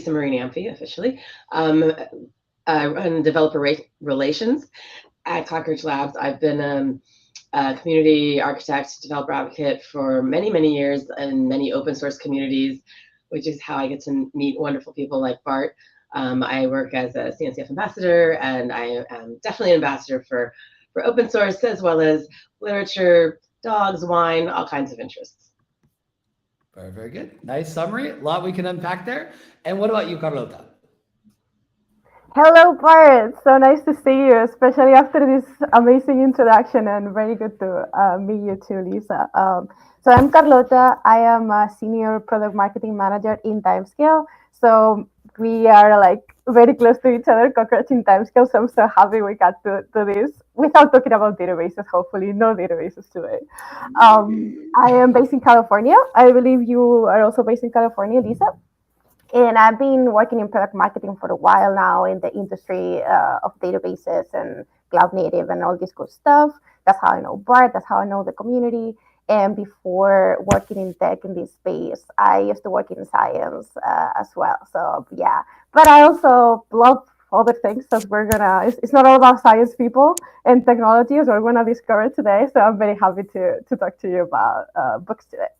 Lisa Marie Namphy officially. I run developer relations at Cockroach Labs. I've been a community architect, developer advocate for many, many years in many open source communities, which is how I get to meet wonderful people like Bart. I work as a CNCF ambassador, and I am definitely an ambassador for open source as well as literature, dogs, wine, all kinds of interests. Very, very good. Nice summary. A lot we can unpack there. And what about you, Carlota? Hello, Bart. So nice to see you, especially after this amazing introduction, and very good to meet you too, Lisa. So I'm Carlota. I am a senior product marketing manager in Timescale. So we are like very close to each other, Cockroach in Timescale. So I'm so happy we got to this without talking about databases. Hopefully, no databases today. I am based in California. I believe you are also based in California, Lisa. And I've been working in product marketing for a while now in the industry of databases and cloud native and all this good stuff. That's how I know Bart. That's how I know the community. And before working in tech in this space, I used to work in science as well. So yeah, but I also love other things that it's not all about science, people, and technology, as we're gonna discover today. So I'm very happy to talk to you about books today.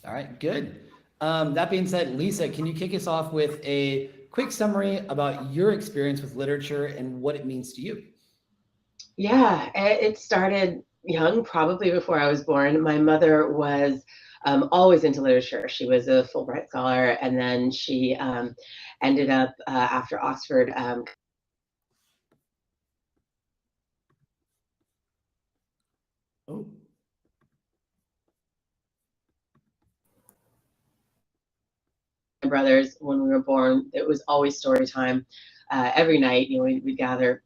All right, good. That being said, Lisa, can you kick us off with a quick summary about your experience with literature and what it means to you? Yeah, it started young, probably before I was born. My mother was always into literature. She was a Fulbright scholar, and then she ended up after Oxford. Oh. My brothers, when we were born, it was always story time. Every night, we'd gather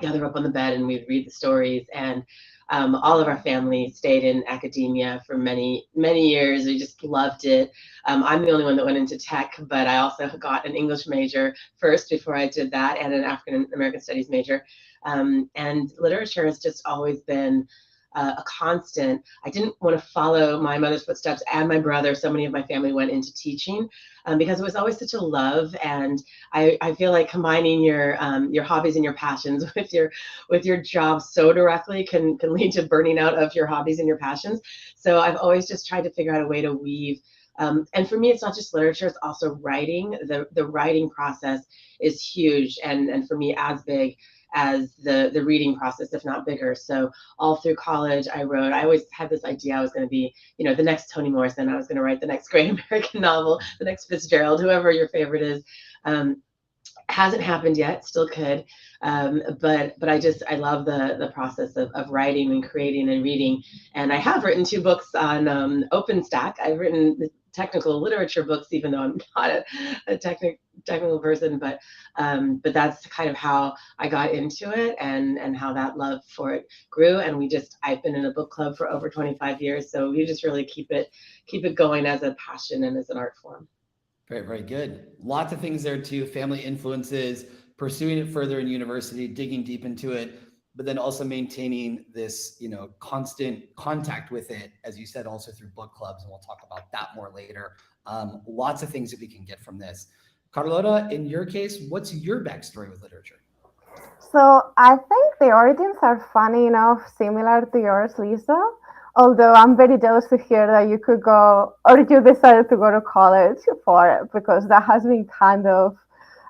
up on the bed and we'd read the stories. And all of our family stayed in academia for many, many years. We just loved it. I'm the only one that went into tech, but I also got an English major first before I did that, and an African American studies major. And literature has just always been a constant. I didn't want to follow my mother's footsteps and my brother. So many of my family went into teaching because it was always such a love. And I feel like combining your hobbies and your passions with your job so directly can lead to burning out of your hobbies and your passions. So I've always just tried to figure out a way to weave. And for me, it's not just literature; it's also writing. The writing process is huge, and for me, as big as the reading process, if not bigger. So all through college, I wrote. I always had this idea I was going to be, the next Toni Morrison. I was going to write the next great American novel, the next Fitzgerald, whoever your favorite is. Hasn't happened yet, still could, but I love the process of writing and creating and reading. And I have written 2 books on OpenStack. I've written technical literature books, even though I'm not a technical person, but that's kind of how I got into it and how that love for it grew. And I've been in a book club for over 25 years, so we just really keep it going as a passion and as an art form. Very, very good. Lots of things there too. Family influences, pursuing it further in university, digging deep into it, but then also maintaining this, constant contact with it, as you said, also through book clubs, and we'll talk about that more later. Lots of things that we can get from this. Carlota, in your case, what's your backstory with literature? So I think the origins are funny enough, similar to yours, Lisa. Although I'm very jealous to hear that you could go, or you decided to go to college for it, because that has been kind of,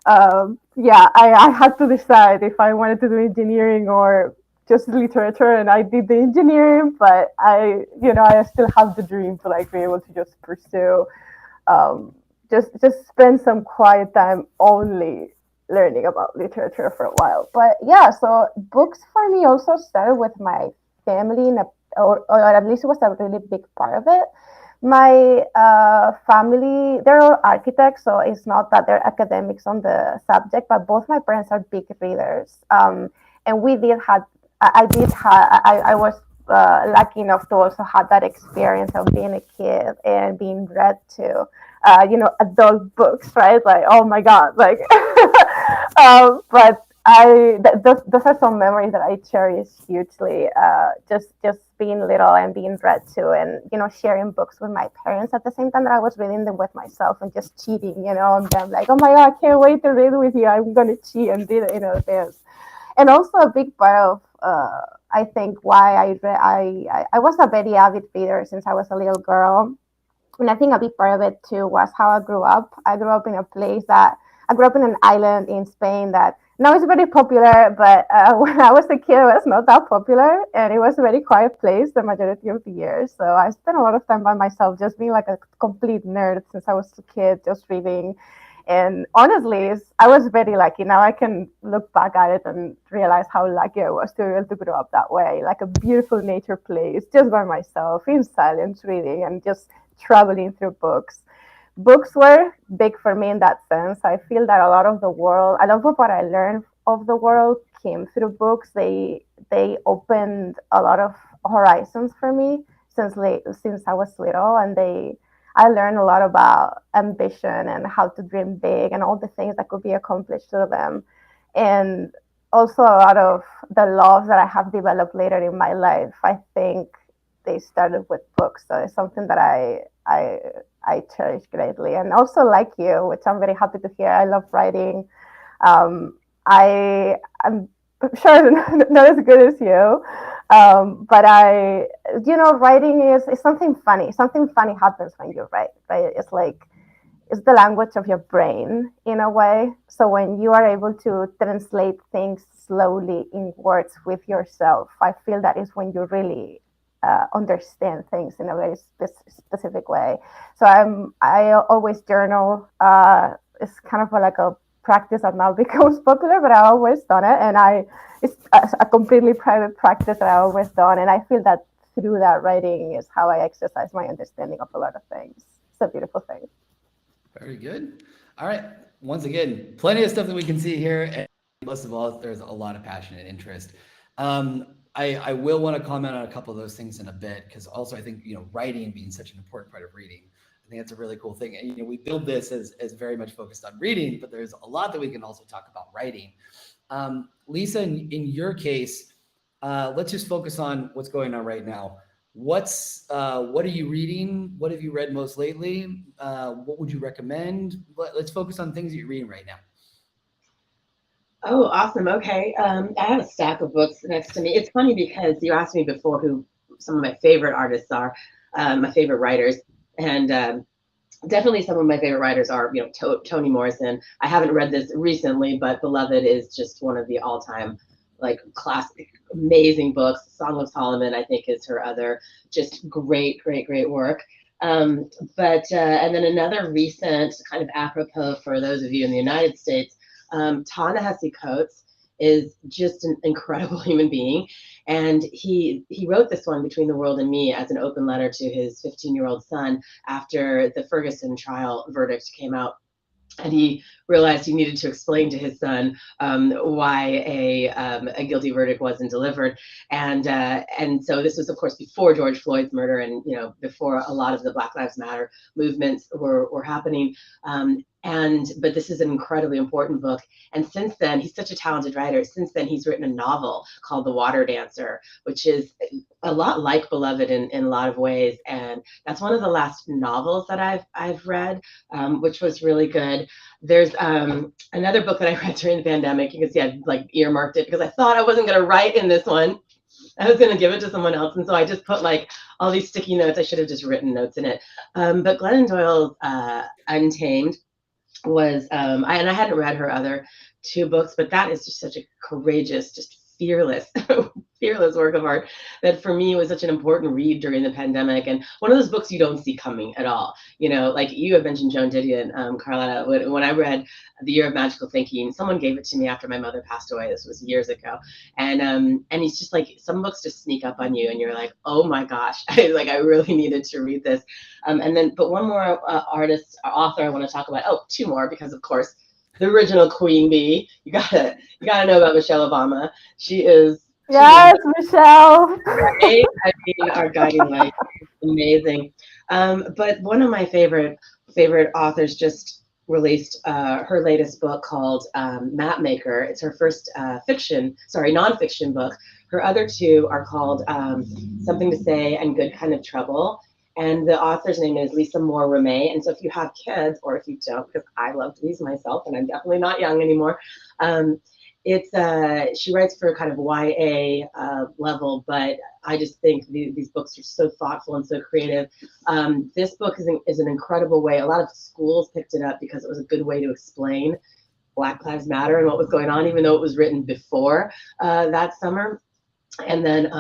I had to decide if I wanted to do engineering or just literature, and I did the engineering, but I still have the dream to like be able to just pursue, just spend some quiet time only learning about literature for a while. But yeah, so books for me also started with my family or at least it was a really big part of it. My family, they're all architects, so it's not that they're academics on the subject, but both my parents are big readers. And we did have, I was lucky enough to also have that experience of being a kid and being read to, adult books, right? Like, oh my God, like, but those are some memories that I cherish hugely. Just being little and being read to, and sharing books with my parents at the same time that I was reading them with myself and just cheating, on them, like, oh my god, I can't wait to read with you, I'm gonna cheat and do this. And also a big part of I think why I was a very avid reader since I was a little girl. And I think a big part of it too was how I grew up. I grew up in a place that I grew up in an island in Spain that now is very popular, but when I was a kid, it was not that popular, and it was a very quiet place the majority of the year. So I spent a lot of time by myself, just being like a complete nerd since I was a kid, just reading. And honestly, I was very lucky. Now I can look back at it and realize how lucky I was to be able to grow up that way, like a beautiful nature place, just by myself, in silence, reading, and just traveling through books. Books were big for me in that sense. I feel that a lot of the world, a lot of what I learned of the world came through books. They opened a lot of horizons for me since I was little, and I learned a lot about ambition and how to dream big and all the things that could be accomplished through them. And also a lot of the loves that I have developed later in my life, I think they started with books. So it's something that I cherish greatly. And also, like you, which I'm very happy to hear, I love writing. I'm sure not as good as you, but writing is something funny. Something funny happens when you write, right? It's like, it's the language of your brain in a way. So when you are able to translate things slowly in words with yourself, I feel that is when you really understand things in a very specific way. So I always journal. It's kind of like a practice that now becomes popular, but I've always done it, and it's a completely private practice that I've always done, and I feel that through that writing is how I exercise my understanding of a lot of things. It's a beautiful thing. Very good. All right. Once again, plenty of stuff that we can see here, and most of all, there's a lot of passion and interest. I will want to comment on a couple of those things in a bit, because also I think, writing being such an important part of reading, I think that's a really cool thing. And, we build this as very much focused on reading, but there's a lot that we can also talk about writing. Lisa, in your case, let's just focus on what's going on right now. What are you reading? What have you read most lately? What would you recommend? Let's focus on things that you're reading right now. Oh, awesome. Okay. I have a stack of books next to me. It's funny because you asked me before who some of my favorite artists are, my favorite writers. And definitely some of my favorite writers are, Toni Morrison. I haven't read this recently, but Beloved is just one of the all-time, like, classic, amazing books. Song of Solomon, I think, is her other just great, great, great work. And then another recent, kind of apropos for those of you in the United States, Ta-Nehisi Coates is just an incredible human being, and he wrote this one, Between the World and Me, as an open letter to his 15-year-old son after the Ferguson trial verdict came out. And he realized he needed to explain to his son why a guilty verdict wasn't delivered, and so this was, of course, before George Floyd's murder, and before a lot of the Black Lives Matter movements were happening. But this is an incredibly important book. And since then, he's such a talented writer. Since then, he's written a novel called The Water Dancer, which is a lot like Beloved in a lot of ways. And that's one of the last novels that I've read, which was really good. There's another book that I read during the pandemic. You can see I've like earmarked it because I thought I wasn't going to write in this one. I was going to give it to someone else. And so I just put like all these sticky notes. I should have just written notes in it. But Glennon Doyle's Untamed was, I hadn't read her other two books, but that is just such a courageous, just fearless work of art that for me was such an important read during the pandemic, and one of those books you don't see coming at all. Like you have mentioned Joan Didion, Carlota. When I read The Year of Magical Thinking, someone gave it to me after my mother passed away. This was years ago, and it's just like some books just sneak up on you, and you're like, oh my gosh, I really needed to read this. But one more author I want to talk about. Oh, two more, because of course the original Queen Bee. You gotta know about Michelle Obama. She is. Yes, Michelle. Right? I mean, our guiding light. Amazing. But one of my favorite authors just released her latest book called Mapmaker. It's her first nonfiction book. Her other two are called Something to Say and Good Kind of Trouble. And the author's name is Lisa Moore Ramey. And so if you have kids, or if you don't, because I love these myself, and I'm definitely not young anymore, she writes for kind of YA level, but I just think these books are so thoughtful and so creative. This book is an incredible way. A lot of schools picked it up because it was a good way to explain Black Lives Matter and what was going on, even though it was written before that summer. And then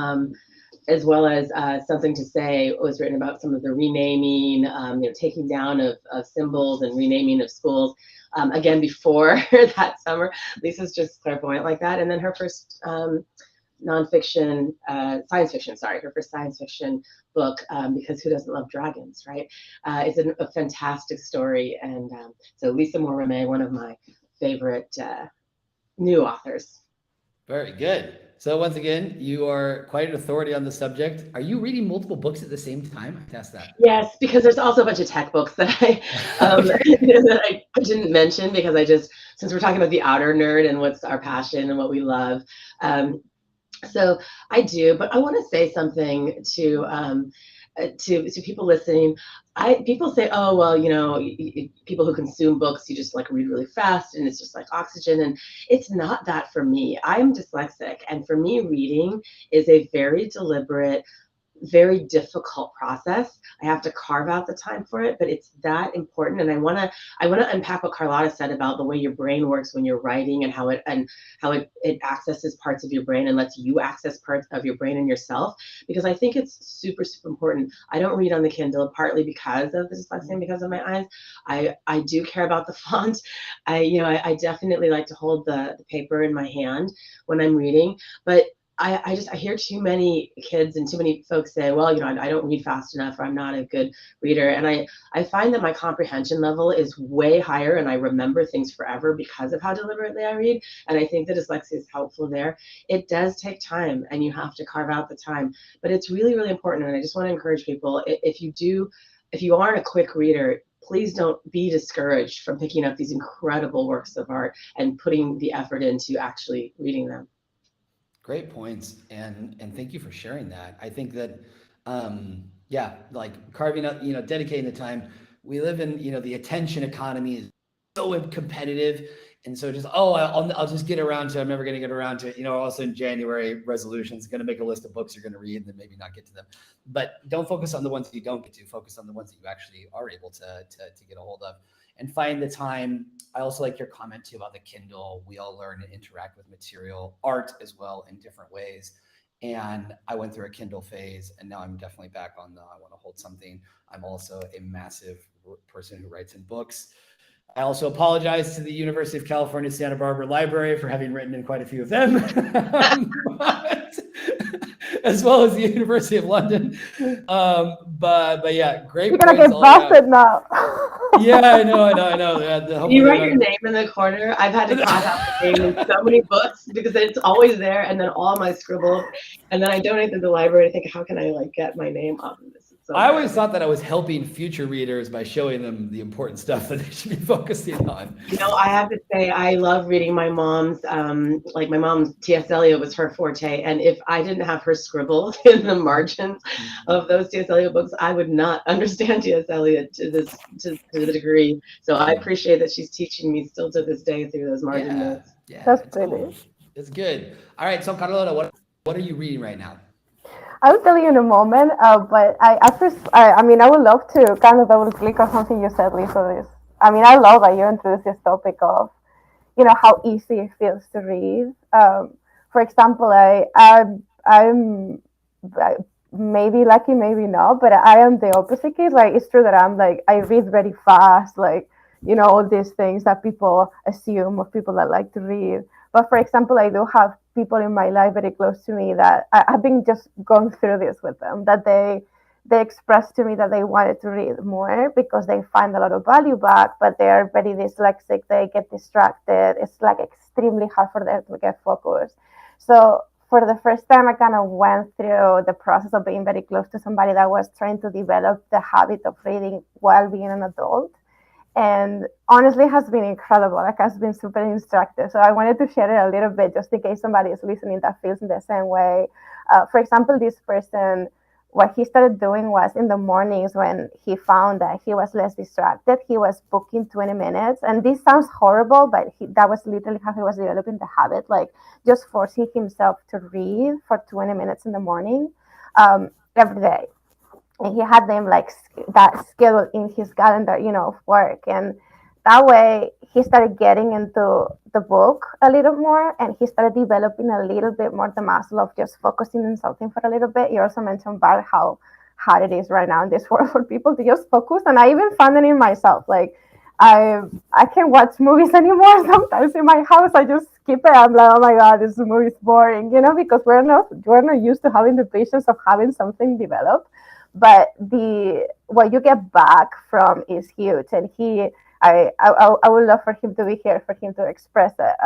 as well as Something to Say was written about some of the renaming, taking down of symbols and renaming of schools. Again, before that summer. Lisa's just clairvoyant like that. And then her first nonfiction, science fiction, her first science fiction book, because who doesn't love dragons, right? It's a fantastic story. And so Lisa Moore Ramey, one of my favorite new authors. Very good. So once again, you are quite an authority on the subject. Are you reading multiple books at the same time? I have to ask that. Yes, because there's also a bunch of tech books that that I didn't mention because since we're talking about the outer nerd and what's our passion and what we love. So I do, but I want to say something to people listening. People say, oh, well, people who consume books, you just like read really fast and it's just like oxygen. And it's not that for me. I'm dyslexic. And for me, reading is a very deliberate, very difficult process. I have to carve out the time for it, but it's that important. And I want to unpack what Carlota said about the way your brain works when you're writing and how it accesses parts of your brain and lets you access parts of your brain and yourself, because I think it's super, super important. I don't read on the Kindle partly because of the dyslexia and because of my eyes. I do care about the font. I definitely like to hold the paper in my hand when I'm reading, but I hear too many kids and too many folks say, well, I don't read fast enough, or I'm not a good reader. And I find that my comprehension level is way higher and I remember things forever because of how deliberately I read. And I think that dyslexia is helpful there. It does take time and you have to carve out the time, but it's really, really important. And I just want to encourage people, if you aren't a quick reader, please don't be discouraged from picking up these incredible works of art and putting the effort into actually reading them. Great points, and thank you for sharing that. I think that, like carving up, dedicating the time. We live in, the attention economy is so competitive, and so just I'll just get around to it. I'm never going to get around to it. Also in January, resolutions, going to make a list of books you're going to read, and then maybe not get to them. But don't focus on the ones that you don't get to. Focus on the ones that you actually are able to get a hold of. And find the time. I also like your comment too about the Kindle. We all learn and interact with material, art as well, in different ways. And I went through a Kindle phase, and now I'm definitely back on I want to hold something. I'm also a massive person who writes in books. I also apologize to the University of California, Santa Barbara Library for having written in quite a few of them, as well as the University of London. But yeah, great. You're gonna get busted now. Yeah, I know. Yeah, you write your name in the corner. I've had to cross out the name in so many books because it's always there, and then all my scribbles, and then I donate to the library to think, how can I get my name off of this? So I always thought that I was helping future readers by showing them the important stuff that they should be focusing on. I have to say, I love reading my mom's, my mom's T.S. Eliot was her forte. And if I didn't have her scribbles in the margins of those T.S. Eliot books, I would not understand T.S. Eliot to the degree. So I appreciate that she's teaching me still to this day through those margin notes. Yeah, that's brilliant. Cool. It's good. All right, so Carlota, what are you reading right now? I will tell you in a moment, but I would love to kind of double click on something you said, Lisa. I love that you introduced this topic of, how easy it feels to read. For example, I'm maybe lucky, maybe not, but I am the opposite case. It's true that I read very fast, all these things that people assume of people that like to read. But for example, I do have people in my life very close to me that I've been just going through this with them, that they expressed to me that they wanted to read more because they find a lot of value back, but they're very dyslexic, they get distracted. It's extremely hard for them to get focused. So for the first time, I kind of went through the process of being very close to somebody that was trying to develop the habit of reading while being an adult. And honestly has been incredible. Like, has been super instructive. So I wanted to share it a little bit just in case somebody is listening that feels in the same way. For example, this person, what he started doing was in the mornings when he found that he was less distracted, he was booking 20 minutes. And this sounds horrible, but that was literally how he was developing the habit, like just forcing himself to read for 20 minutes in the morning, every day. And he had them like that scheduled in his calendar, of work. And that way he started getting into the book a little more, and he started developing a little bit more the muscle of just focusing on something for a little bit. You also mentioned, Bart, how hard it is right now in this world for people to just focus. And I even found it in myself. Like, I can't watch movies anymore. Sometimes in my house, I just skip it. I'm like, oh my god, this movie is boring, because we're not used to having the patience of having something develop. But the what you get back from is huge. And I would love for him to be here, for him to express it,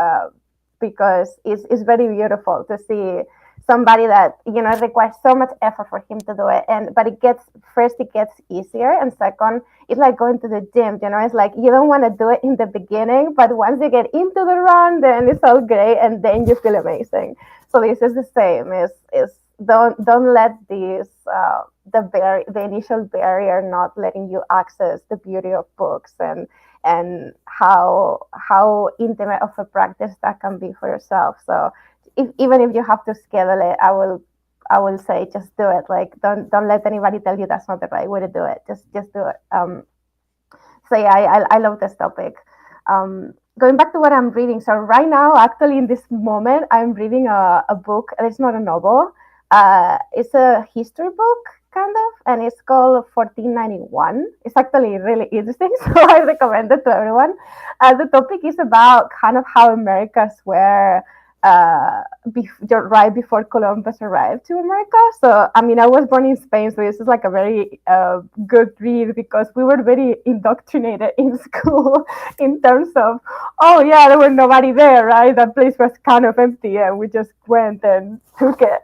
because it's very beautiful to see somebody that it requires so much effort for him to do it. And but it gets easier, and second, it's like going to the gym. It's like you don't want to do it in the beginning, but once you get into the run, then it's all great, and then you feel amazing. So this is the same. Is don't let these the initial barrier not letting you access the beauty of books, and how intimate of a practice that can be for yourself. So even if you have to schedule it, I will say just do it. Like, don't let anybody tell you that's not the right way to do it. Just do it. So yeah, I love this topic. Going back to what I'm reading. So right now, actually, in this moment, I'm reading a book. It's not a novel. It's a history book, kind of, and it's called 1491. It's actually really interesting, so I recommend it to everyone. The topic is about kind of how Americas were right before Columbus arrived to America. So, I mean, I was born in Spain, so this is like a very good read, because we were very indoctrinated in school in terms of, oh, yeah, there was nobody there, right? That place was kind of empty, and we just went and took it.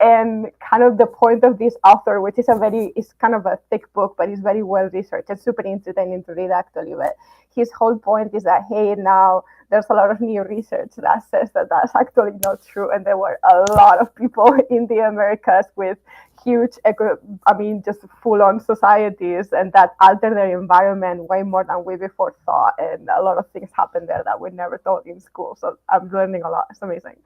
And kind of the point of this author, which is it's kind of a thick book, but it's very well researched. It's super entertaining to read, actually. But his whole point is that, hey, now there's a lot of new research that says that that's actually not true, and there were a lot of people in the Americas with huge, just full-on societies, and that altered their environment way more than we before thought, and a lot of things happened there that we never taught in school. So I'm learning a lot. It's amazing.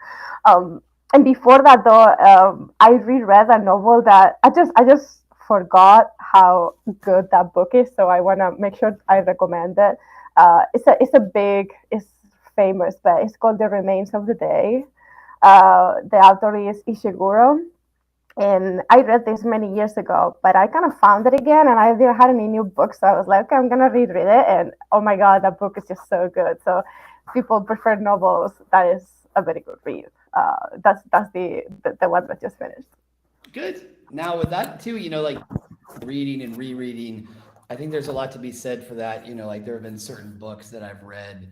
And before that, though, I reread a novel that I just forgot how good that book is, so I want to make sure I recommend it. It's famous, but it's called The Remains of the Day. The author is Ishiguro, and I read this many years ago, but I kind of found it again, and I didn't have any new books, so I was like, okay, I'm gonna reread it, and oh my god, that book is just so good. So people prefer novels. That is a very good read. That's the one that just finished. Good. Now with that too, like reading and rereading, I think there's a lot to be said for that. Like there have been certain books that I've read,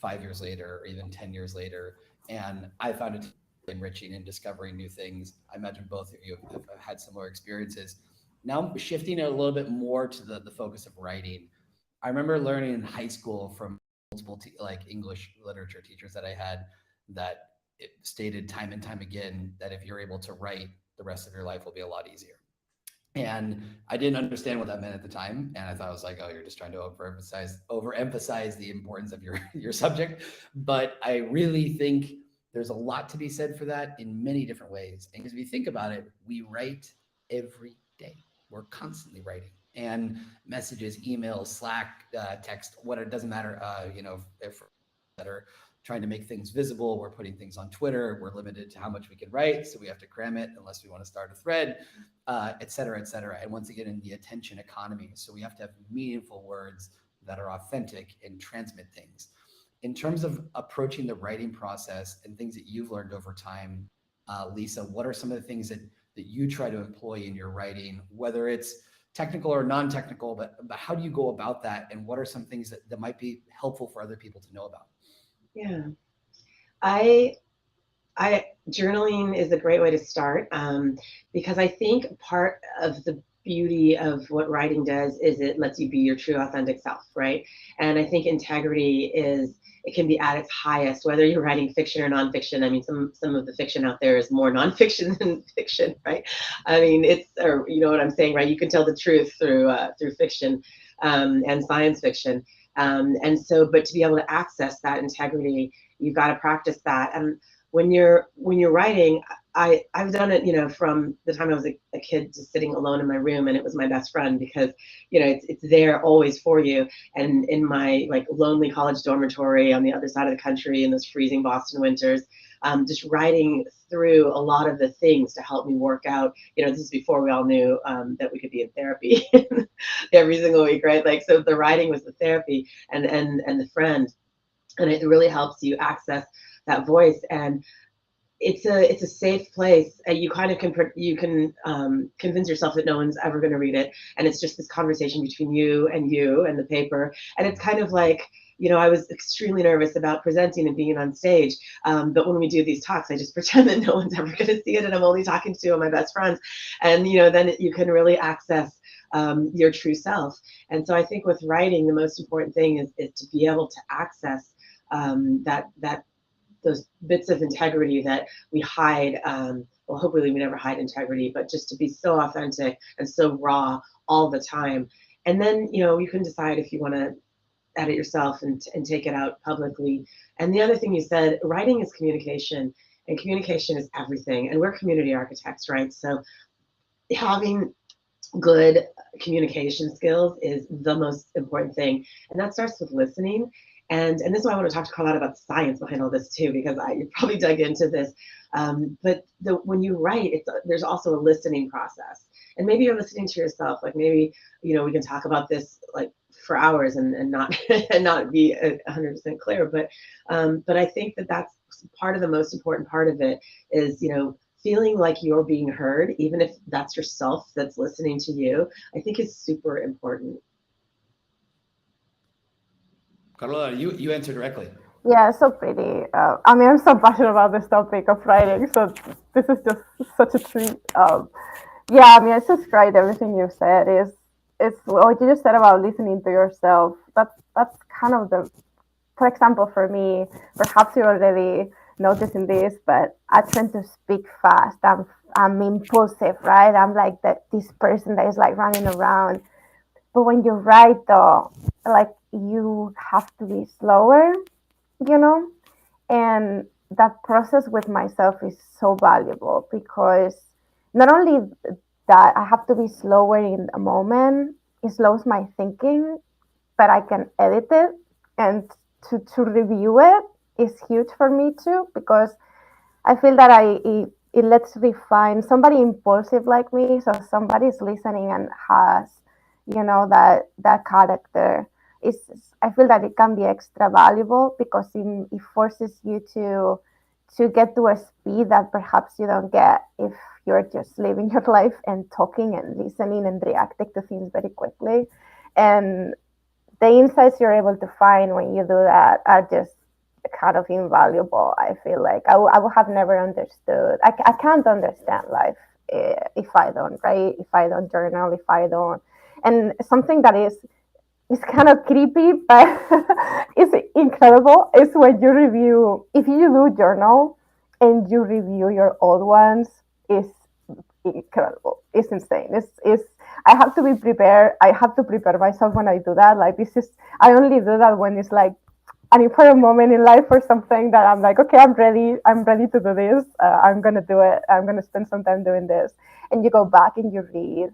5 years later or even 10 years later, and I found it enriching and discovering new things. I imagine both of you have had similar experiences. Now shifting it a little bit more to the focus of writing. I remember learning in high school from multiple like English literature teachers that I had, that it stated time and time again that if you're able to write, the rest of your life will be a lot easier. And I didn't understand what that meant at the time. And I thought, I was like, oh, you're just trying to overemphasize the importance of your subject. But I really think there's a lot to be said for that in many different ways. And because if you think about it, we write every day. We're constantly writing, and messages, emails, Slack, text, what it doesn't matter. If that are trying to make things visible, we're putting things on Twitter. We're limited to how much we can write, so we have to cram it unless we want to start a thread, et cetera, et cetera. And once again, in the attention economy, so we have to have meaningful words that are authentic and transmit things. In terms of approaching the writing process and things that you've learned over time, Lisa, what are some of the things that you try to employ in your writing, whether it's technical or non-technical, but how do you go about that? And what are some things that might be helpful for other people to know about? Yeah, I journaling is a great way to start, because I think part of the beauty of what writing does is it lets you be your true authentic self, right? And I think integrity it can be at its highest, whether you're writing fiction or nonfiction. I mean, some of the fiction out there is more nonfiction than fiction, right? I mean, or you know what I'm saying, right? You can tell the truth through fiction and science fiction. And so, but to be able to access that integrity, you've got to practice that. And when you're writing, I've done it, you know, from the time I was a kid, just sitting alone in my room, and it was my best friend because, you know, it's there always for you. And in my like lonely college dormitory on the other side of the country in those freezing Boston winters, just writing through a lot of the things to help me work out. You know, this is before we all knew that we could be in therapy every single week, right? Like, so the writing was the therapy and the friend, and it really helps you access that voice. And it's a safe place. You kind of can convince yourself that no one's ever going to read it, and it's just this conversation between you and the paper. And it's kind of like, you know, I was extremely nervous about presenting and being on stage, but when we do these talks, I just pretend that no one's ever going to see it, and I'm only talking to my best friends. And you know, then you can really access your true self. And so I think with writing, the most important thing is to be able to access that those bits of integrity that we hide. Well, hopefully we never hide integrity, but just to be so authentic and so raw all the time. And then, you know, you can decide if you want to edit yourself and take it out publicly. And the other thing you said, writing is communication, and communication is everything. And we're community architects, right? So having good communication skills is the most important thing. And that starts with listening. And this is why I want to talk to Carlota about the science behind all this too, because you probably dug into this. But when you write, there's also a listening process. And maybe you're listening to yourself. Like maybe, you know, we can talk about this like for hours and not and not be 100% clear. But I think that's part of the most important part of it is, you know, feeling like you're being heard, even if that's yourself that's listening to you, I think is super important. Carlota, you answered directly. Yeah, so pretty. I mean, I'm so passionate about this topic of writing, so this is just such a treat. Yeah, I mean, I subscribe to everything you said. It's what you just said about listening to yourself. That's kind of for example, for me, perhaps you already noticing this, but I tend to speak fast. I'm impulsive, right? I'm like this person that is like running around. But when you write, though, like you have to be slower, you know? And that process with myself is so valuable because not only that I have to be slower in a moment, it slows my thinking, but I can edit it. And to review it is huge for me too, because I feel that it lets refine somebody impulsive like me. So somebody's listening and has, you know, that character. Is I feel that it can be extra valuable because it forces you to get to a speed that perhaps you don't get if you're just living your life and talking and listening and reacting to things very quickly. And the insights you're able to find when you do that are just kind of invaluable. I feel like I would have never understood. I can't understand life if I don't write, if I don't journal, if I don't. And something that is kind of creepy, but it's incredible. Is when you review, if you do journal and you review your old ones, is incredible. It's insane. It's I have to be prepared. I have to prepare myself when I do that. Like this is I only do that when it's like an important moment in life or something that I'm like, okay, I'm ready. I'm ready to do this. I'm gonna do it. I'm gonna spend some time doing this. And you go back and you read.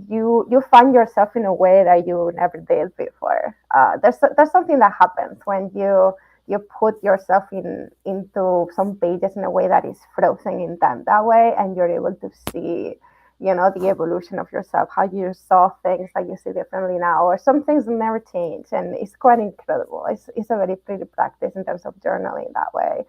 You find yourself in a way that you never did before. There's something that happens when you put yourself into some pages in a way that is frozen in time that way, and you're able to see, you know, the evolution of yourself, how you saw things that you see differently now, or some things never change, and it's quite incredible. It's a very pretty practice in terms of journaling that way.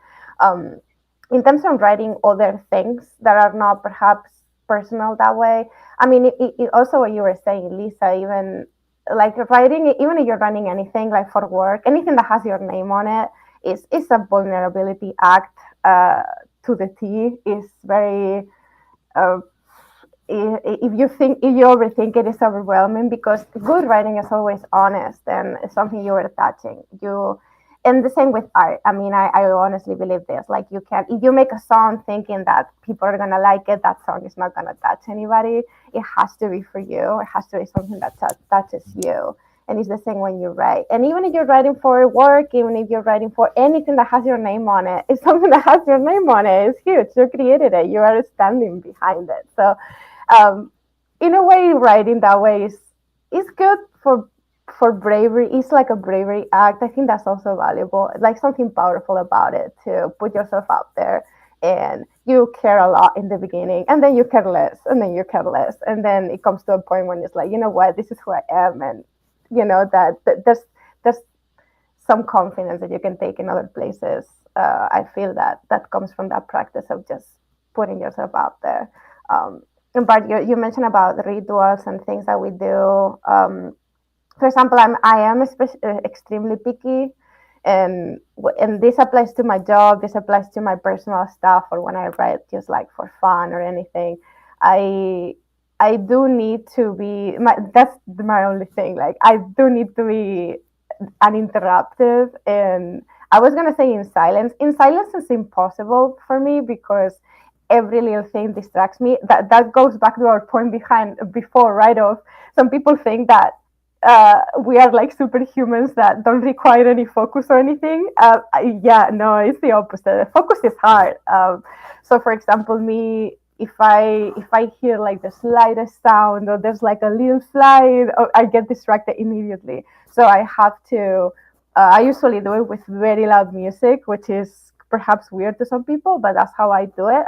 In terms of writing other things that are not perhaps personal that way, I mean, it also what you were saying, Lisa, even like writing, even if you're writing anything like for work, anything that has your name on it is a vulnerability act to the T. Is very uh, if you overthink it, it's overwhelming, because good writing is always honest and it's something you are touching. And the same with art. I mean, I honestly believe this. Like, you can, if you make a song thinking that people are gonna like it, that song is not gonna touch anybody. It has to be for you. It has to be something that touches you. And it's the same when you write. And even if you're writing for work, even if you're writing for anything that has your name on it, it's something that has your name on it. It's huge. You created it. You are standing behind it. So, um, in a way, writing that way is good for bravery. It's like a bravery act. I think that's also valuable, like something powerful about it, to put yourself out there. And you care a lot in the beginning, and then you care less, and then you care less, and then it comes to a point when it's like, you know what, this is who I am. And that there's some confidence that you can take in other places. I feel that comes from that practice of just putting yourself out there. But you mentioned about rituals and things that we do. For example, I am extremely picky, and this applies to my job. This applies to my personal stuff, or when I write just like for fun or anything. I I do need to be that's my only thing. Like, I do need to be uninterrupted, and I was gonna say in silence. In silence is impossible for me because every little thing distracts me. That goes back to our point behind before, right? Of some people think that we are like superhumans that don't require any focus or anything. Yeah, no, it's the opposite. Focus is hard. So, for example, me, if I hear like the slightest sound, or there's like a little fly, I get distracted immediately. So I have to. I usually do it with very loud music, which is perhaps weird to some people, but that's how I do it.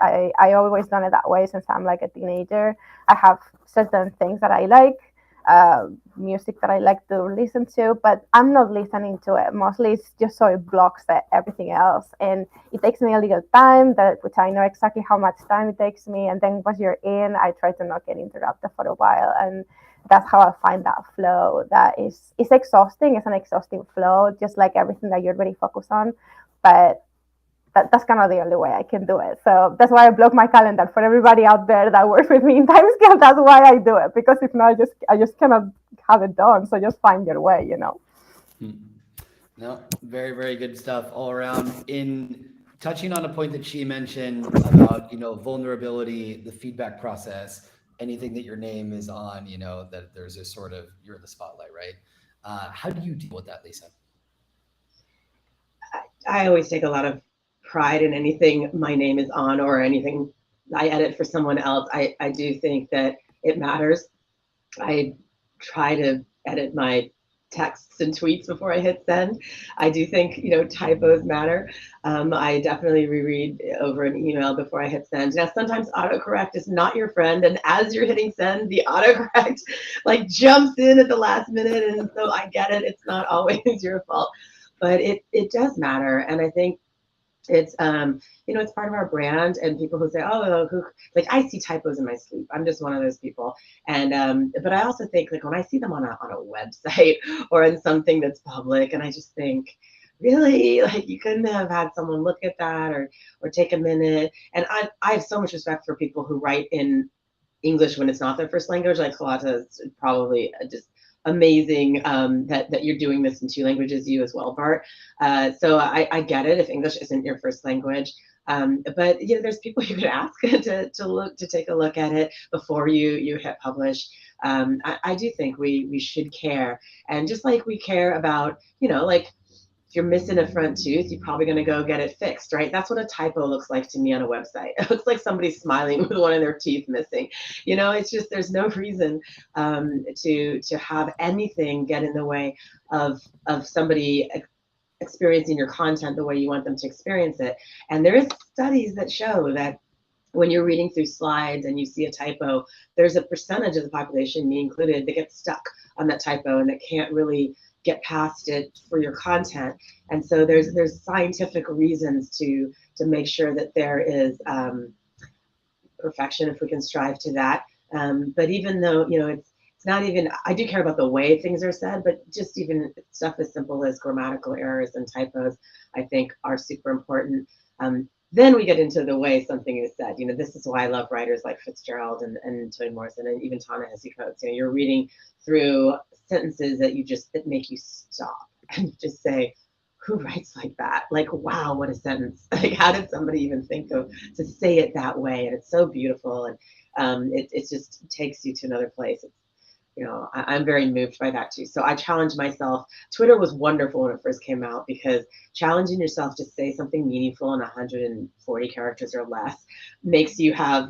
I always done it that way since I'm like a teenager. I have certain things that I like, music that I like to listen to, but I'm not listening to it. Mostly it's just so it blocks everything else. And it takes me a little time, which I know exactly how much time it takes me. And then once you're in, I try to not get interrupted for a while. And that's how I find that flow. It's exhausting. It's an exhausting flow, just like everything that you're really focused on. But that's kind of the only way I can do it. So that's why I block my calendar for everybody out there that works with me in Timescale. That's why I do it, because if not, I just cannot have it done. So just find your way, No, very, very good stuff all around. In touching on a point that she mentioned about, vulnerability, the feedback process, anything that your name is on, that there's a sort of, you're in the spotlight, right? How do you deal with that, Lisa? I always take a lot of pride in anything my name is on, or anything I edit for someone else. I do think that it matters. I try to edit my texts and tweets before I hit send. I do think, typos matter. I definitely reread over an email before I hit send. Now, sometimes autocorrect is not your friend, and as you're hitting send, the autocorrect like jumps in at the last minute, and so I get it. It's not always your fault, but it does matter. And I think it's it's part of our brand. And people who say, oh, like, I see typos in my sleep. I'm just one of those people. And but I also think, like, when I see them on a website or in something that's public, and I just think, really, like, you couldn't have had someone look at that or take a minute. And I have so much respect for people who write in English when it's not their first language. Like, Carlota is probably just amazing, that you're doing this in 2 languages, you as well, Bart. So I get it if English isn't your first language. But there's people you could ask to take a look at it before you hit publish. I do think we should care, and just like we care about, like, if you're missing a front tooth, you're probably going to go get it fixed, right? That's what a typo looks like to me on a website. It looks like somebody smiling with one of their teeth missing. It's just, there's no reason to have anything get in the way of somebody experiencing your content the way you want them to experience it. And there is studies that show that when you're reading through slides and you see a typo, there's a percentage of the population, me included, that gets stuck on that typo and that can't really get past it for your content. And so there's scientific reasons to make sure that there is perfection, if we can strive to that. But even though, it's not even, I do care about the way things are said, but just even stuff as simple as grammatical errors and typos, I think, are super important. then we get into the way something is said. This is why I love writers like Fitzgerald and Toni Morrison and even Ta-Nehisi Coates. You're reading through sentences that make you stop and just say, who writes like that? Like, wow, what a sentence. Like, how did somebody even think of to say it that way? And it's so beautiful. And it just takes you to another place. I'm very moved by that too. So I challenge myself. Twitter was wonderful when it first came out because challenging yourself to say something meaningful in 140 characters or less makes you have,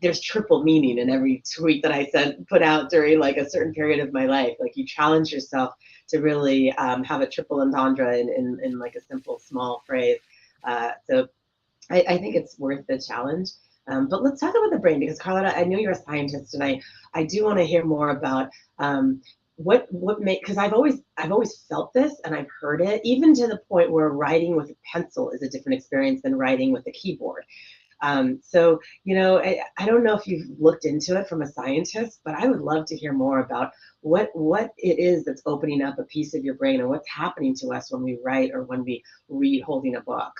there's triple meaning in every tweet that I put out during like a certain period of my life. Like you challenge yourself to really have a triple entendre in like a simple, small phrase. So I think it's worth the challenge. But let's talk about the brain because Carlota, I know you're a scientist, and I do want to hear more about what because I've always felt this and I've heard it, even to the point where writing with a pencil is a different experience than writing with a keyboard. So I don't know if you've looked into it from a scientist, but I would love to hear more about what it is that's opening up a piece of your brain and what's happening to us when we write or when we read holding a book.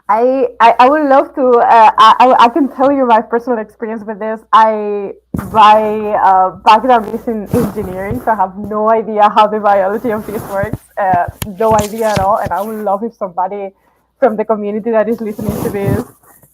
I would love to. I can tell you my personal experience with this. My background is in engineering, so I have no idea how the biology of this works. No idea at all. And I would love if somebody from the community that is listening to this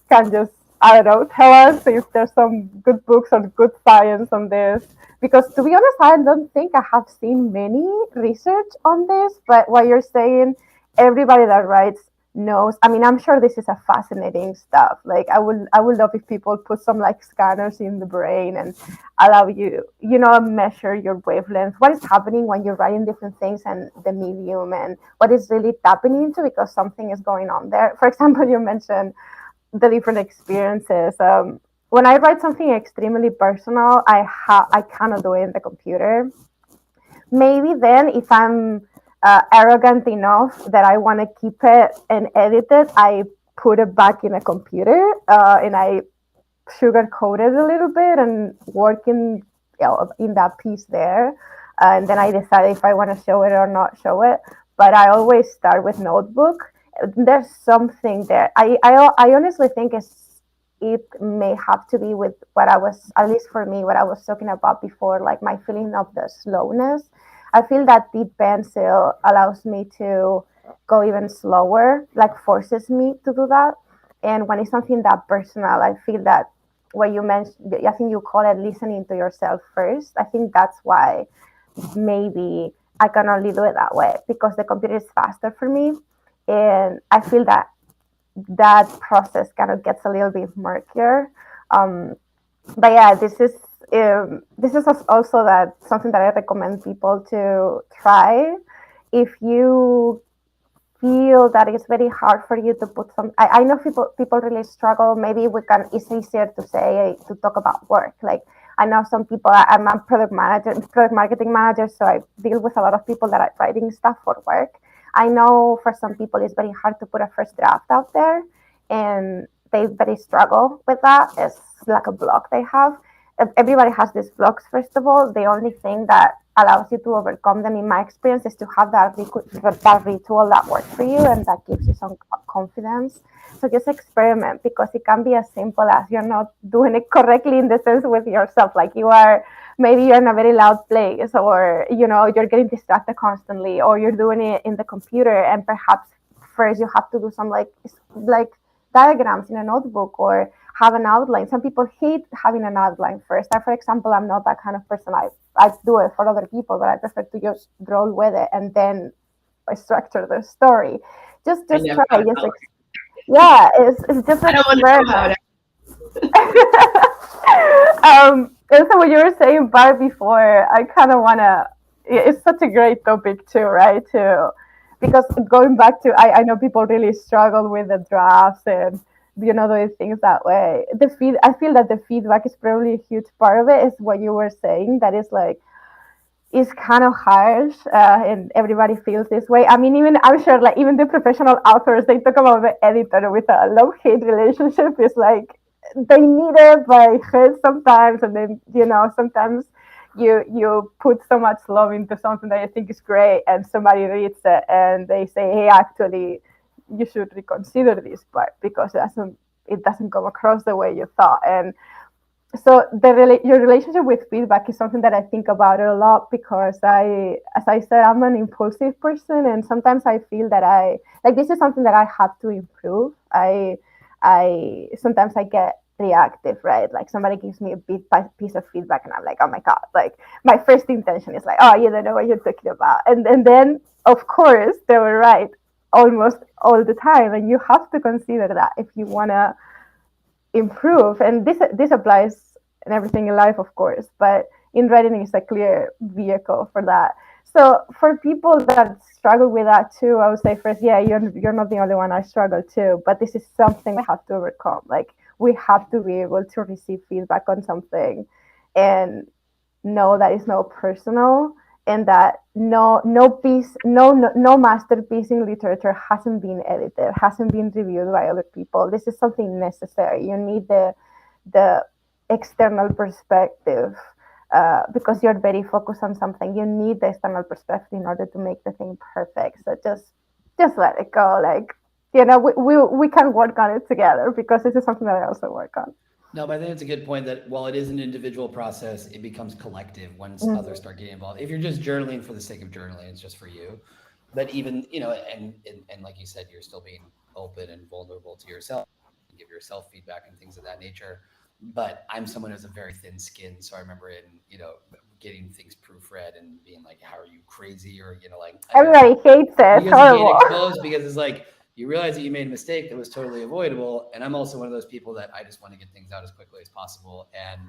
can just, I don't know, tell us if there's some good books or good science on this. Because to be honest, I don't think I have seen many research on this. But what you're saying, everybody that writes knows. I mean, I'm sure this is a fascinating stuff. Like I would love if people put some like scanners in the brain and allow you, measure your wavelength, what is happening when you're writing different things and the medium and what is really tapping into because something is going on there. For example, you mentioned the different experiences. When I write something extremely personal, I cannot do it in the computer. Maybe then if I'm arrogant enough that I want to keep it and edit it, I put it back in a computer and I sugarcoat it a little bit and work in that piece there. And then I decide if I want to show it or not show it. But I always start with notebook. There's something there. I honestly think it may have to be with what I was, at least for me, what I was talking about before, like my feeling of the slowness. I feel that the pencil allows me to go even slower, like forces me to do that. And when it's something that personal, I feel that what you mentioned, I think you call it listening to yourself first. I think that's why maybe I can only do it that way because the computer is faster for me. And I feel that process kind of gets a little bit murkier. But yeah, this is also that something that I recommend people to try. If you feel that it's very hard for you to put some, I know people really struggle. Maybe it's easier to say to talk about work. Like I know some people. I'm a product marketing manager, so I deal with a lot of people that are writing stuff for work. I know for some people it's very hard to put a first draft out there, and they very struggle with that. It's like a block they have. Everybody has these blocks. First of all, the only thing that allows you to overcome them, in my experience, is to have that ritual that works for you and that gives you some confidence. So just experiment because it can be as simple as you're not doing it correctly in the sense with yourself, like maybe you're in a very loud place or you're getting distracted constantly or you're doing it in the computer and perhaps first you have to do some like diagrams in a notebook or have an outline. Some people hate having an outline first. For example, I'm not that kind of person. I do it for other people, but I prefer to just roll with it and then structure the story. Just try. Yeah, it's just an experiment. And so what you were saying, Bart, before, I kind of want to, it's such a great topic too, right? Because going back to, I know people really struggle with the drafts and, doing things that way. I feel that the feedback is probably a huge part of it, is what you were saying, that is like, it's kind of harsh and everybody feels this way. I mean, I'm sure like even the professional authors, they talk about the editor with a love-hate relationship. It's like they need it, but it hurts sometimes. And then, sometimes you put so much love into something that you think is great and somebody reads it and they say, hey, actually, you should reconsider this part because it doesn't come across the way you thought. And so your relationship with feedback is something that I think about a lot because as I said, I'm an impulsive person, and sometimes I feel that this is something that I have to improve. I sometimes I get reactive, right? Like somebody gives me a big piece of feedback, and I'm like, oh my god! Like my first intention is like, oh, you don't know what you're talking about, and then of course they were right almost all the time, and you have to consider that if you wanna improve. And this applies in everything in life, of course, but in writing is a clear vehicle for that. So for people that struggle with that too, I would say first, yeah, you're not the only one. I struggle too, but this is something we have to overcome. Like we have to be able to receive feedback on something and know that it's not personal, and that no masterpiece in literature hasn't been edited, hasn't been reviewed by other people. This is something necessary. You need the external perspective, because you're very focused on something. You need the external perspective in order to make the thing perfect. So just let it go. Like, we can work on it together, because this is something that I also work on. No, but I think it's a good point that while it is an individual process, it becomes collective once others start getting involved. If you're just journaling for the sake of journaling, it's just for you. But even, and like you said, you're still being open and vulnerable to yourself, and give yourself feedback and things of that nature. But I'm someone who has a very thin skin. So I remember getting things proofread and being like, how are you crazy? Or, like Everybody hates it. It's because you get horrible. exposed, because it's like, you realize that you made a mistake that was totally avoidable. And I'm also one of those people that I just want to get things out as quickly as possible and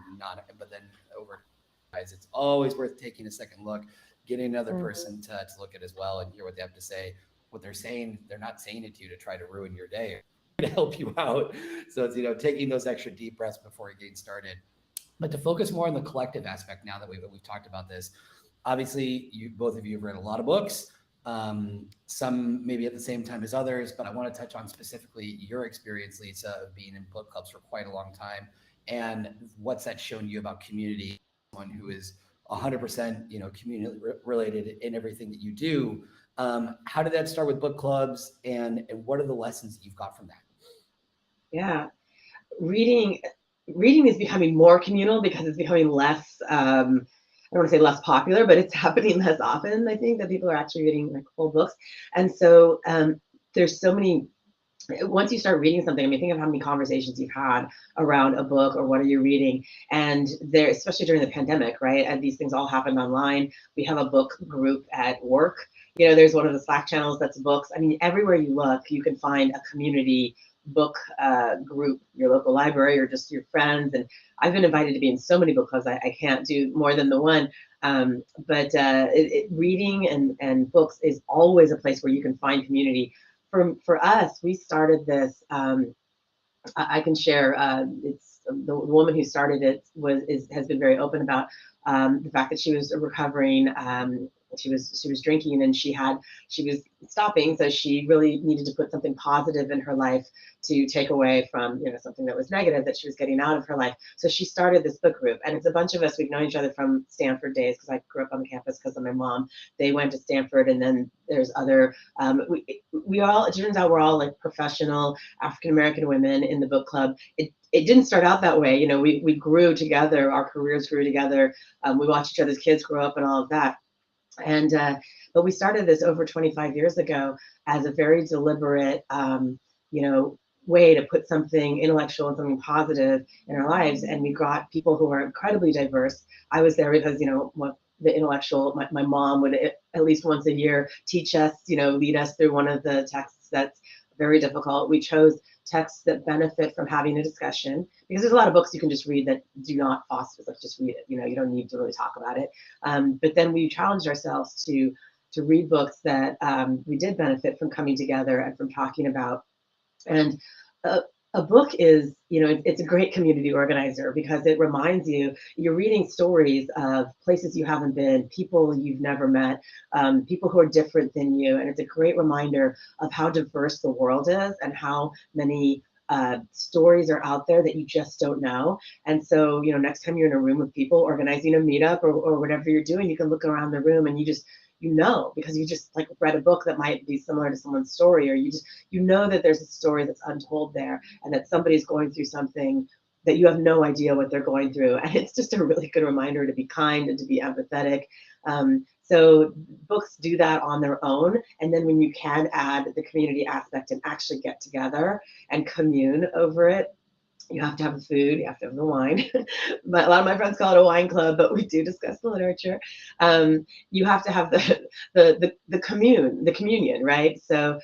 but then over guys, it's always worth taking a second look, getting another person to look at as well and hear what they have to say. What they're saying, they're not saying it to you to try to ruin your day, to help you out. So it's, taking those extra deep breaths before getting started. But to focus more on the collective aspect, now that we've talked about this, obviously both of you have read a lot of books. Some maybe at the same time as others, but I want to touch on specifically your experience, Lisa, of being in book clubs for quite a long time, and what's that shown you about community. Someone who is 100%, community related in everything that you do. How did that start with book clubs, and what are the lessons that you've got from that? Yeah, reading is becoming more communal because it's becoming less. I don't want to say less popular, but it's happening less often. I think that people are actually reading like full books, and so there's so many. Once you start reading something, I mean, think of how many conversations you've had around a book or what are you reading, and there, especially during the pandemic, right? And these things all happened online. We have a book group at work. There's one of the Slack channels that's books. I mean, everywhere you look, you can find a community book group, your local library or just your friends. And I've been invited to be in so many book clubs, I can't do more than the one. But reading and books is always a place where you can find community. For us, we started this. I can share. It's the woman who started it has been very open about the fact that she was recovering. She was drinking, and she was stopping, so she really needed to put something positive in her life to take away from something that was negative that she was getting out of her life. So she started this book group, and it's a bunch of us. We've known each other from Stanford days, because I grew up on the campus because of my mom. They went to Stanford, and then there's other. We all, it turns out, we're all like professional African American women in the book club. It didn't start out that way. We grew together. Our careers grew together. We watched each other's kids grow up and all of that. And but we started this over 25 years ago as a very deliberate, way to put something intellectual and something positive in our lives. And we got people who are incredibly diverse. I was there because what the intellectual, my mom would at least once a year teach us, lead us through one of the texts that's very difficult. We chose texts that benefit from having a discussion, because there's a lot of books you can just read that do not foster, let's just read it. You don't need to really talk about it. But then we challenged ourselves to read books that we did benefit from coming together and from talking about. And a book is, it's a great community organizer, because it reminds you, you're reading stories of places you haven't been, people you've never met, people who are different than you. And it's a great reminder of how diverse the world is and how many stories are out there that you just don't know. And so, next time you're in a room with people organizing a meetup or whatever you're doing, you can look around the room and you you know, because you just like read a book that might be similar to someone's story, or you know that there's a story that's untold there, and that somebody's going through something that you have no idea what they're going through. And it's just a really good reminder to be kind and to be empathetic. So books do that on their own. And then when you can add the community aspect and actually get together and commune over it, you have to have the food, you have to have the wine. But a lot of my friends call it a wine club, but we do discuss the literature. You have to have the communion, right? So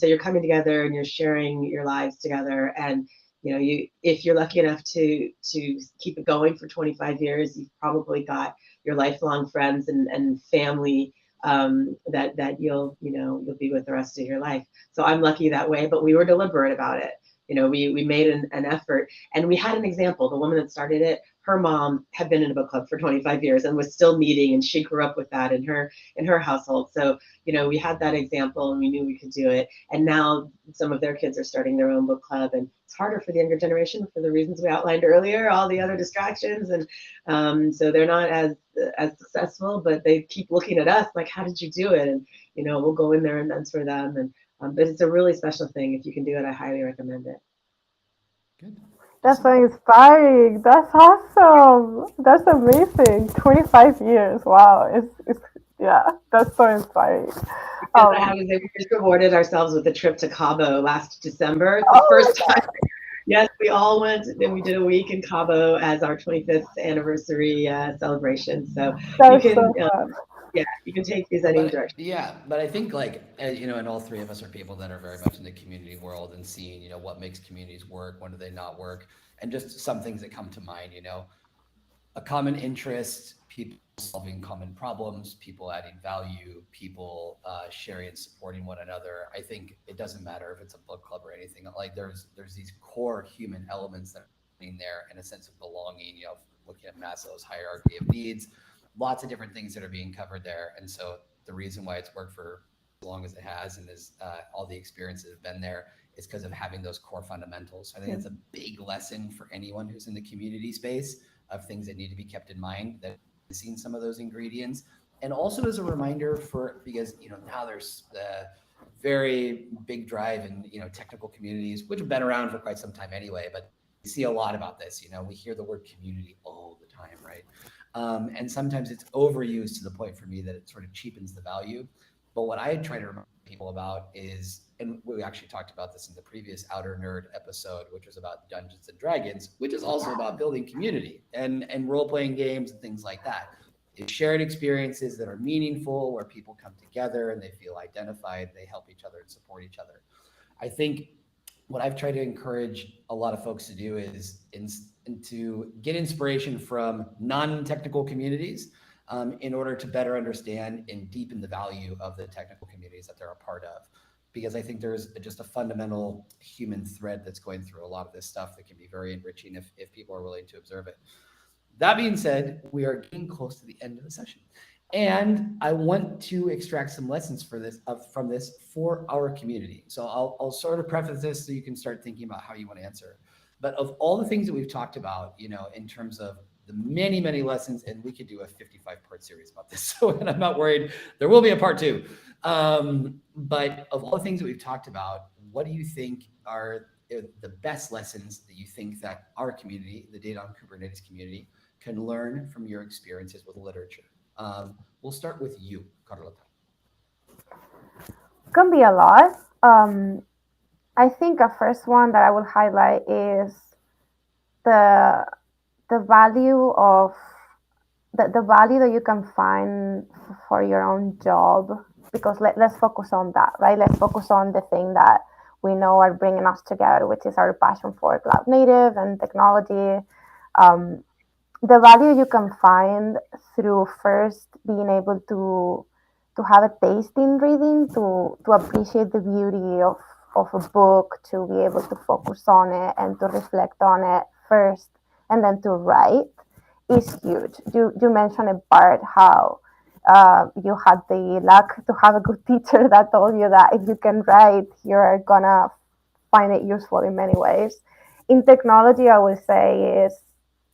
you're coming together and you're sharing your lives together, and you, if you're lucky enough to keep it going for 25 years, you've probably got your lifelong friends and family that you'll be with the rest of your life. So I'm lucky that way, but we were deliberate about it. We made an effort, and we had an example. The woman that started it, her mom had been in a book club for 25 years and was still meeting, and she grew up with that in her household. So, we had that example, and we knew we could do it. And now some of their kids are starting their own book club, and it's harder for the younger generation for the reasons we outlined earlier, all the other distractions. And so they're not as successful, but they keep looking at us like, how did you do it? And, we'll go in there and mentor them. And but it's a really special thing. If you can do it, I highly recommend it. Good. That's so inspiring. That's awesome. That's amazing. 25 years. Wow. It's yeah, that's so inspiring. We just rewarded ourselves with a trip to Cabo last December. It's the first time. Yes, we all went, and we did a week in Cabo as our 25th anniversary celebration. So you can, you can take these any direction. Yeah, but I think and all three of us are people that are very much in the community world and seeing, what makes communities work, when do they not work, and just some things that come to mind, a common interest, people solving common problems, people adding value, people sharing and supporting one another. I think it doesn't matter if it's a book club or anything. Like there's these core human elements that are in there, and a sense of belonging. Looking at Maslow's hierarchy of needs, lots of different things that are being covered there. And so the reason why it's worked for as long as it has, and as all the experiences have been there, is because of having those core fundamentals. I think it's a big lesson for anyone who's in the community space of things that need to be kept in mind, that missing some of those ingredients. And also as a reminder because now there's the very big drive in technical communities, which have been around for quite some time anyway, but we see a lot about this. We hear the word community all the time, right? And sometimes it's overused to the point for me that it sort of cheapens the value. But what I try to remind people about is, and we actually talked about this in the previous Outer Nerd episode, which was about Dungeons and Dragons, which is also about building community and role-playing games and things like that. It's shared experiences that are meaningful, where people come together and they feel identified, they help each other and support each other. I think what I've tried to encourage a lot of folks to do is to get inspiration from non-technical communities in order to better understand and deepen the value of the technical communities that they're a part of. Because I think there's just a fundamental human thread that's going through a lot of this stuff that can be very enriching if people are willing to observe it. That being said, we are getting close to the end of the session. And I want to extract some lessons from this for our community. So I'll sort of preface this so you can start thinking about how you want to answer. But of all the things that we've talked about, in terms of the many, many lessons, and we could do a 55-part series about this. So, and I'm not worried, there will be a part 2. But of all the things that we've talked about, what do you think are the best lessons that you think that our community, the Data on Kubernetes community, can learn from your experiences with literature? We'll start with you, Carlota. Can be a lot. I think a first one that I will highlight is the value of the value that you can find for your own job, because let's focus on that, right? Let's focus on the thing that we know are bringing us together, which is our passion for cloud native and technology. The value you can find through first being able to have a taste in reading, to appreciate the beauty of a book, to be able to focus on it and to reflect on it first, and then to write is huge. You mentioned at Bart how you had the luck to have a good teacher that told you that if you can write, you're gonna find it useful in many ways. In technology, I would say is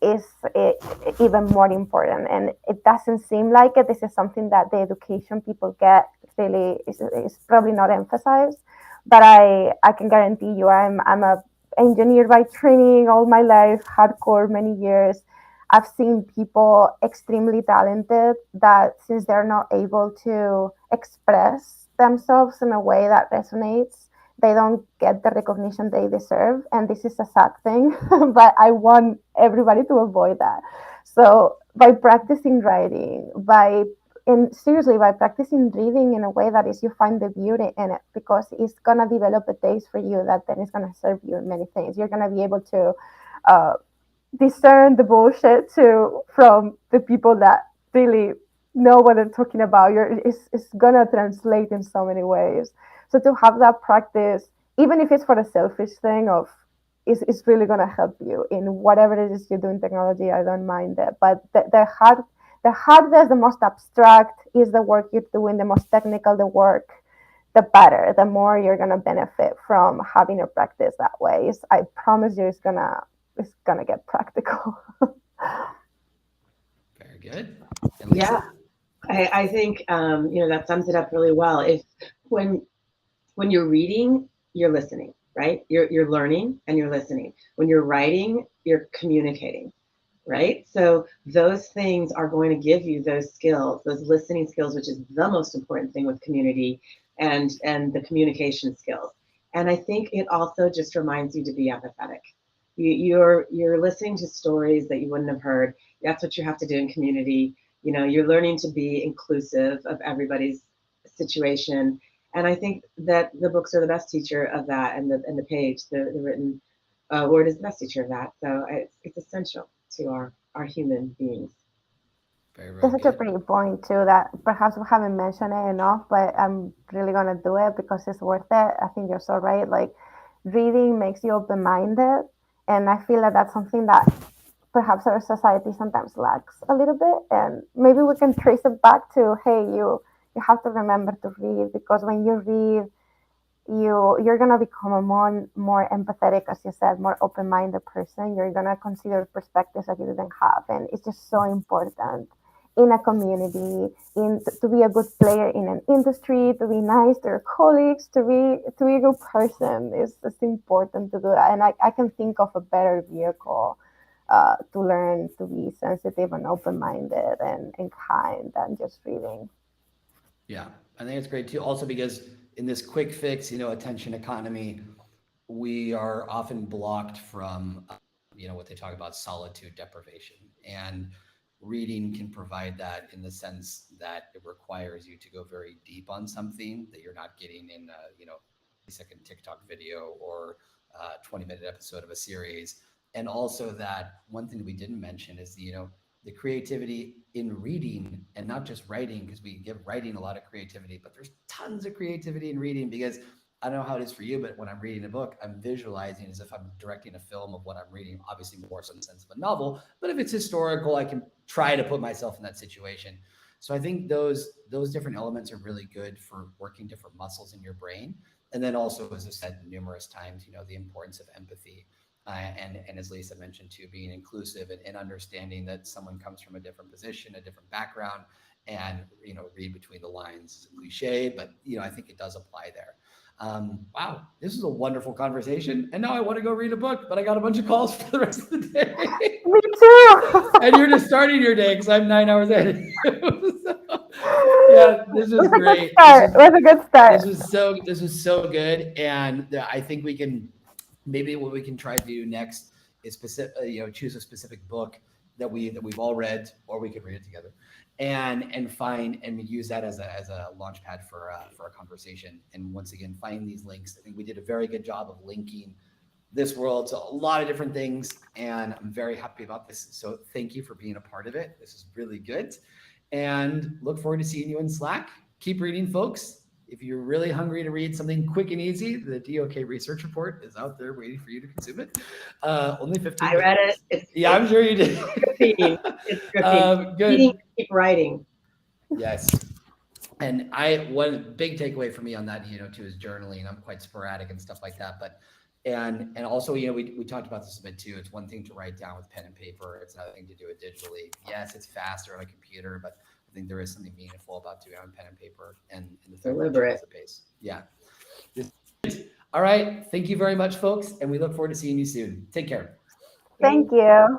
is even more important. And it doesn't seem like it. This is something that the education people get really is probably not emphasized. But I can guarantee you, I'm a engineer by training all my life, hardcore many years. I've seen people extremely talented that since they're not able to express themselves in a way that resonates, they don't get the recognition they deserve. And this is a sad thing, but I want everybody to avoid that. So by practicing writing, and seriously, by practicing reading in a way that is you find the beauty in it, because it's gonna develop a taste for you that then is gonna serve you in many things. You're gonna be able to uh, discern the bullshit to from the people that really know what they're talking about. It's gonna translate in so many ways. So to have that practice, even if it's for a selfish thing of, is really gonna help you in whatever it is you do in technology. I don't mind it, but the hardest, the most abstract is the work you're doing. The most technical the work, the better. The more you're gonna benefit from having a practice that way. I promise you, it's gonna get practical. Very good. And Yeah, Lisa? I think that sums it up really well. If when when you're reading, you're listening, right? You're learning and you're listening. When you're writing, you're communicating, right? So those things are going to give you those skills, those listening skills, which is the most important thing with community, and the communication skills. And I think it also just reminds you to be empathetic. You're listening to stories that you wouldn't have heard. That's what you have to do in community. You're learning to be inclusive of everybody's situation. And I think that the books are the best teacher of that, and the page, the written word is the best teacher of that. So it's essential to our human beings. Very, very That's such a good. great point too that perhaps we haven't mentioned it enough, but I'm really gonna do it because it's worth it. I think you're so right. Like reading makes you open-minded, and I feel that that's something that perhaps our society sometimes lacks a little bit. And maybe we can trace it back to, hey, you have to remember to read, because when you read, you're gonna become a more empathetic, as you said, more open-minded person. You're gonna consider perspectives that you didn't have, and it's just so important in a community, to be a good player in an industry, to be nice to your colleagues, to be a good person. It's important to do that, and I can think of a better vehicle to learn to be sensitive and open-minded and kind than just reading. Yeah, I think it's great too. Also, because in this quick fix, attention economy, we are often blocked from, what they talk about solitude deprivation. And reading can provide that in the sense that it requires you to go very deep on something that you're not getting in a, 30-second TikTok video or a 20-minute episode of a series. And also that one thing that we didn't mention is the creativity in reading, and not just writing, because we give writing a lot of creativity, but there's tons of creativity in reading, because I don't know how it is for you, but when I'm reading a book, I'm visualizing as if I'm directing a film of what I'm reading, obviously more so in the sense of a novel, but if it's historical, I can try to put myself in that situation. So I think those different elements are really good for working different muscles in your brain. And then also, as I said numerous times, the importance of empathy. And as Lisa mentioned too, being inclusive and understanding that someone comes from a different position, a different background, and read between the lines is a cliche, but I think it does apply there. Wow, this is a wonderful conversation, and now I want to go read a book, but I got a bunch of calls for the rest of the day. Me too. And you're just starting your day because I'm 9 hours ahead of you. So, yeah, this It was was a good great. start. It was a good start. This was so good, and I think we can maybe what we can try to do next is choose a specific book that we've all read, or we could read it together, and find and use that as a launch pad for a conversation. And once again, find these links. I think we did a very good job of linking this world to a lot of different things, and I'm very happy about this. So thank you for being a part of it. This is really good, and look forward to seeing you in Slack. Keep reading, folks. If you're really hungry to read something quick and easy, the DOK research report is out there waiting for you to consume it. Only 15 I read it. pages. Yeah, I'm sure you did. Gripping. It's gripping. Reading, Good. keep writing. Yes. And one big takeaway for me on that, too, is journaling. I'm quite sporadic and stuff like that, but And also, you know, we talked about this a bit too. It's one thing to write down with pen and paper. It's another thing to do it digitally. Yes, it's faster on a computer, but I think there is something meaningful about doing it on pen and paper and the Deliberate. the pace. Yeah. All right. Thank you very much, folks. And we look forward to seeing you soon. Take care. Thank you.